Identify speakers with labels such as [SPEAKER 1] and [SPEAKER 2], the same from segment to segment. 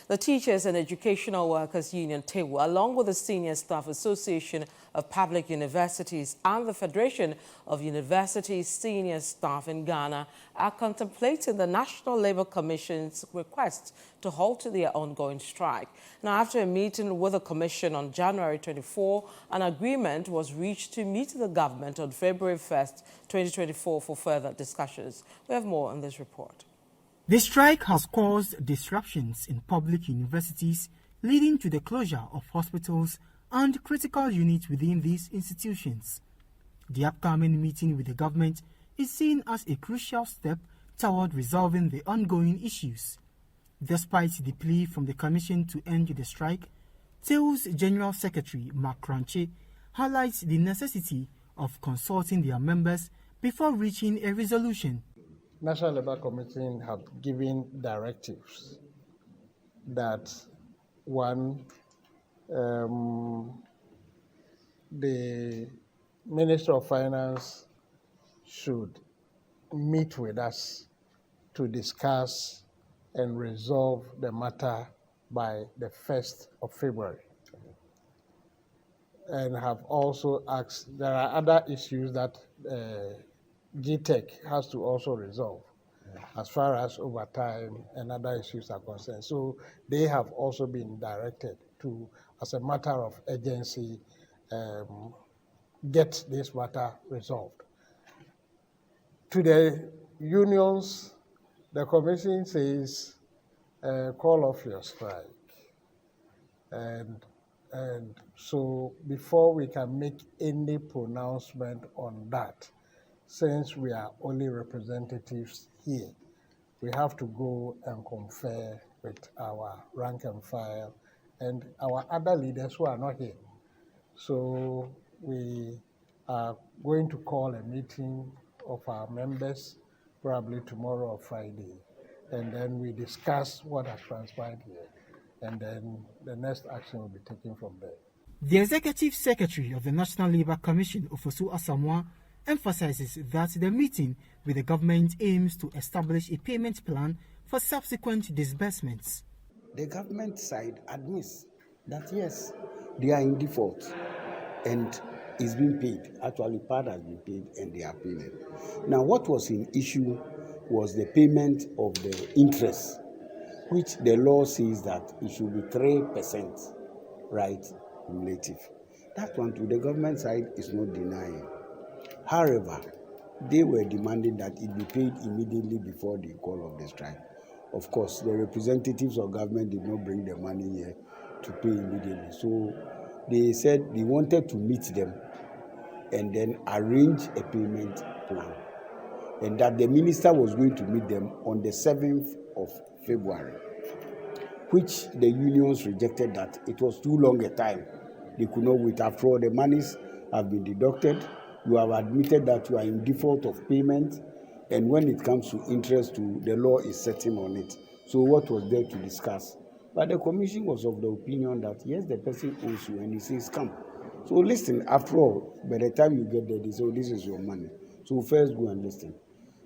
[SPEAKER 1] The Teachers and Educational Workers Union, TEWU, along with the Senior Staff Association of Public Universities and the Federation of University Senior Staff in Ghana, are contemplating the National Labour Commission's request to halt their ongoing strike. Now, after a meeting with the Commission on January 24, an agreement was reached to meet the government on February 1st, 2024 for further discussions. We have more on this report.
[SPEAKER 2] The strike has caused disruptions in public universities, leading to the closure of hospitals and critical units within these institutions. The upcoming meeting with the government is seen as a crucial step toward resolving the ongoing issues. Despite the plea from the Commission to end the strike, TEWU's General Secretary Mark Ranche highlights the necessity of consulting their members before reaching a resolution.
[SPEAKER 3] National Labour Commission have given directives that one, the Minister of Finance should meet with us to discuss and resolve the matter by the 1st of February. And have also asked, there are other issues that GTEC has to also resolve as far as overtime and other issues are concerned. So they have also been directed to, as a matter of urgency, get this matter resolved. To the unions, the Commission says, call off your strike. And so before we can make any pronouncement on that, since we are only representatives here, we have to go and confer with our rank and file and our other leaders who are not here. So we are going to call a meeting of our members probably tomorrow or Friday, and then we discuss what has transpired here, and then the next action will be taken from there.
[SPEAKER 2] The Executive Secretary of the National Labour Commission, Ofosu Asamoah, emphasizes that the meeting with the government aims to establish a payment plan for subsequent disbursements.
[SPEAKER 4] The government side admits that yes, they are in default and is being paid. Actually, part has been paid and they are paying it. Now, what was in issue was the payment of the interest, which the law says that it should be 3%, right, cumulative. That one to the government side is not denying. However, they were demanding that it be paid immediately before the call of the strike. Of course, the representatives of government did not bring the money here to pay immediately. So they said they wanted to meet them and then arrange a payment plan. And that the minister was going to meet them on the 7th of February, which the unions rejected that it was too long a time. They could not wait. After all, the monies have been deducted. You have admitted that you are in default of payment, and when it comes to interest, the law is setting on it. So what was there to discuss? But the commission was of the opinion that yes, the person owes you, and he says, come. So listen, after all, by the time you get there, they say, oh, this is your money. So first go and listen.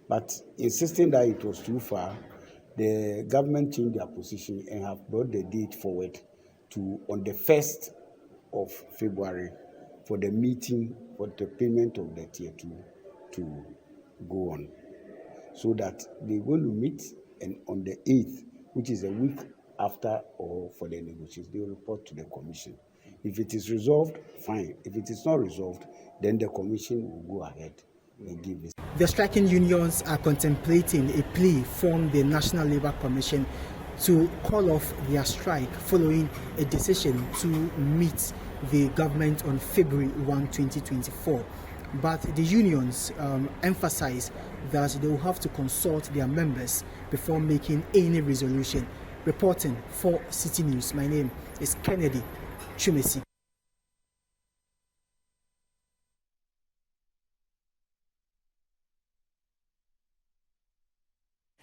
[SPEAKER 4] But insisting that it was too far, the government changed their position and have brought the date forward to on the 1st of February for the meeting for the payment of the tier 2 to go on. So that they're going to meet, and on the 8th, which is a week after or for the negotiations, they will report to the commission. If it is resolved, fine. If it is not resolved, then the commission will go ahead and give this.
[SPEAKER 2] The striking unions are contemplating a plea from the National Labour Commission to call off their strike following a decision to meet the government on February 1, 2024. But the unions emphasize that they will have to consult their members before making any resolution. Reporting for Citi News, my name is Kennedy Chumesi.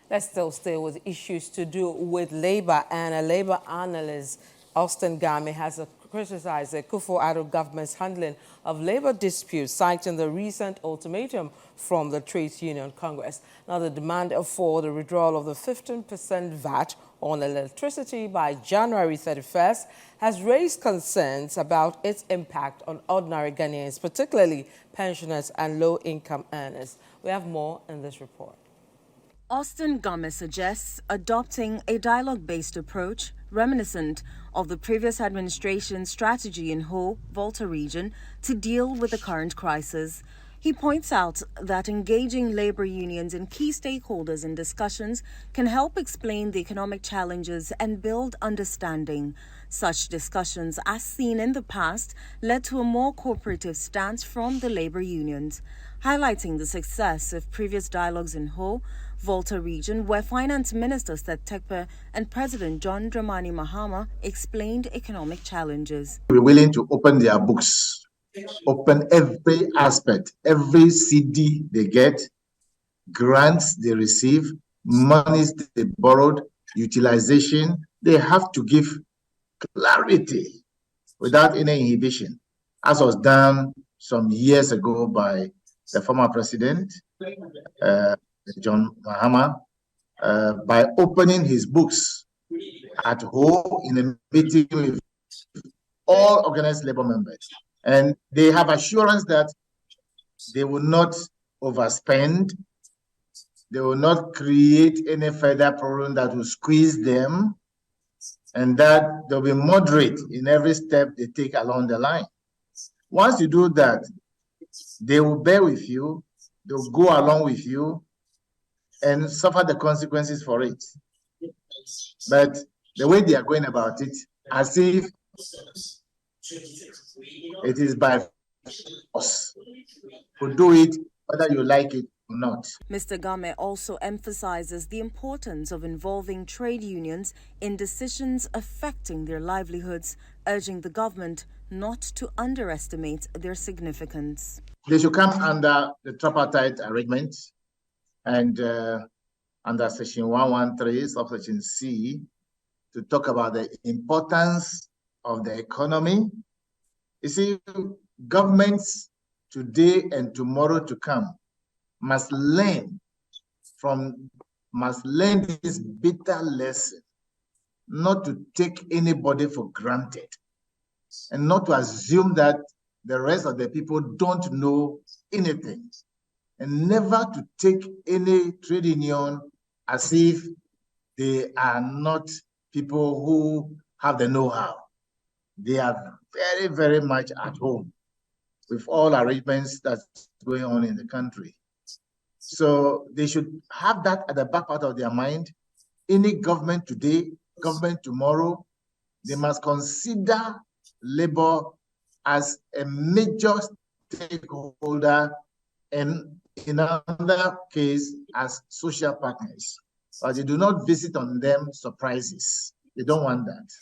[SPEAKER 1] Let's still stay with issues to do with labor, and a labor analyst, Austin Game, has criticized the Akufo-Addo government's handling of labor disputes, citing the recent ultimatum from the Trades Union Congress. Now, the demand for the withdrawal of the 15% VAT on electricity by January 31st has raised concerns about its impact on ordinary Ghanaians, particularly pensioners and low-income earners. We have more in this report.
[SPEAKER 5] Austin Gomez suggests adopting a dialogue-based approach reminiscent of the previous administration's strategy in Ho, Volta region to deal with the current crisis. He points out that engaging labor unions and key stakeholders in discussions can help explain the economic challenges and build understanding. Such discussions, as seen in the past, led to a more cooperative stance from the labor unions, highlighting the success of previous dialogues in Ho, Volta region, where Finance Minister Seth Tekpe and President John Dramani Mahama explained economic challenges.
[SPEAKER 6] We're willing to open their books, open every aspect, every CD they get, grants they receive, monies they borrowed, utilization. They have to give clarity without any inhibition, as was done some years ago by the former president, John Mahama, by opening his books at home in a meeting with all organized labor members. And they have assurance that they will not overspend, they will not create any further problem that will squeeze them, and that they'll be moderate in every step they take along the line. Once you do that, they will bear with you, they'll go along with you, and suffer the consequences for it. But the way they are going about it, as if it is by force to do it, whether you like it or not.
[SPEAKER 5] Mr. Game also emphasizes the importance of involving trade unions in decisions affecting their livelihoods, urging the government not to underestimate their significance.
[SPEAKER 6] They should come under the tripartite arrangement and under Section 113, subsection C, to talk about the importance of the economy. You see, governments today and tomorrow to come must learn this bitter lesson, not to take anybody for granted and not to assume that the rest of the people don't know anything, and never to take any trade union as if they are not people who have the know-how. They are very, very much at home with all arrangements that's going on in the country. So they should have that at the back part of their mind. Any government today, government tomorrow, they must consider labor as a major stakeholder, and in another case, as social partners. But they do not visit on them surprises. They don't want that.